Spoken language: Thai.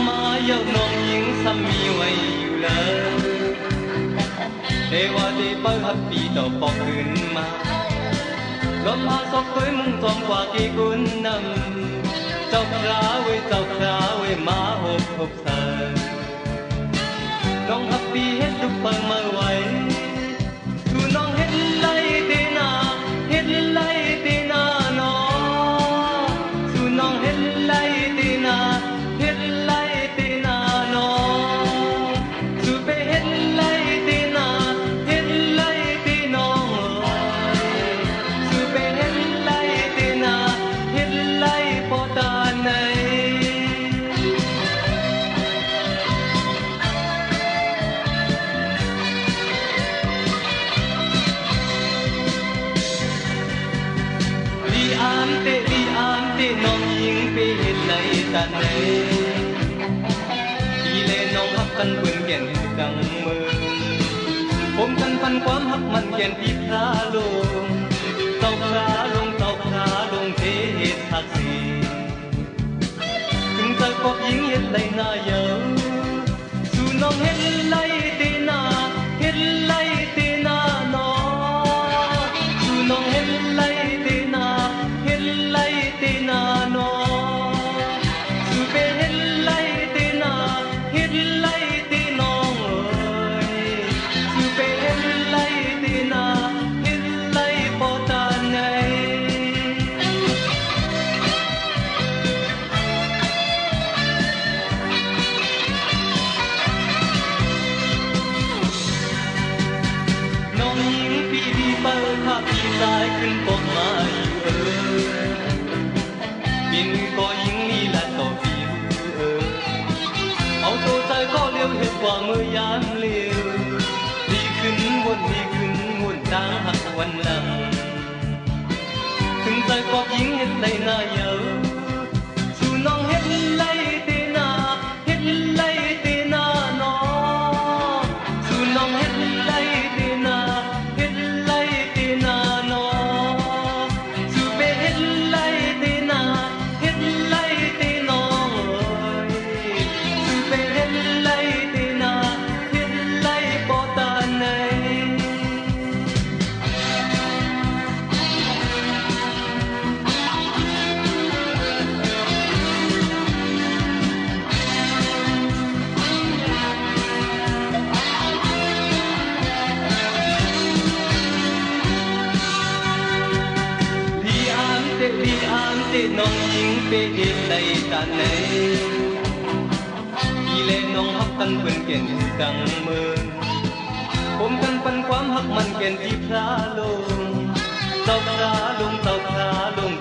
มาเย้าน้องหญิงซ้ำมีไว้อยู่เลยเทว่าได้เปิดฮับปีต่อปอกขึ้นมาลมพาศพเคยมุ่งจอมกว่ากี่กุนนำเจ้าคราไว้มาหบเธอน้องฮับปีเฮ็ดลูกเปิงมาไว้ดูน้องเฮ็ดไล่เตนาเฮ็ดไล่เตนาน้องดูน้องเฮ็ดไล่เตนาเฮ็ดไล่เตนาน้องดูไปเฮ็ดไล่เตนาเฮ็ดไล่เตน้องดูไปเฮ็ดไล่เตนาเฮ็ดไล่ปอตาไหนน้องหญิงไปเห็นในตาไหนพี่เล่น้องฮักกันเปื่อนแก่นดังเมืองผมกันพันความฮักมันแก่นพี่พระลงเต่าพระลงเทเหตุทักษีถึงจะกบหญิงเห็นไรหน้าเยาสู่น้องเห็นไรเตนาเห็นไรเตนาน้องสู่น้องเห็นไรเตนาเห็นไรเตนาน้องสู่ไปเห็นไรเตนาเห็นไรเตน้องสู่ไปเห็นไรเตนาเห็นไรปอตาไหนน้องหญิงพี่ดีเปิดภาพพี่สายขึ้นปกมาอยู่บินก็ยิงนี่แหละต่อผิวเอาตัวใจก็เลี้ยวเห็ดกว่ามือยามเลี้ยวดีขึ้นวนตาหักวันหลังถึงใจก็ยิงเห็ดในหน้าเยาสู่น้องเห็ดไล่เตนาเห็ดไล่เตนาน้องสู่น้องเห็ดไล่เตนาเห็ดไล่เตนาน้องสู่ไปเห็ดไล่เตนาเห็ดไล่เตน้องสู่ไปเห็ดไล่เตนาเห็ดไล่ปอตาไหนพี่อ่านเตน้องหญิงไปเห็นในตาไหนพี่เล่น้องฮักกันเพื่อนเก่นดังเมืองผมกันปันความฮักมันเก่นที่พระลงเต่าพระลง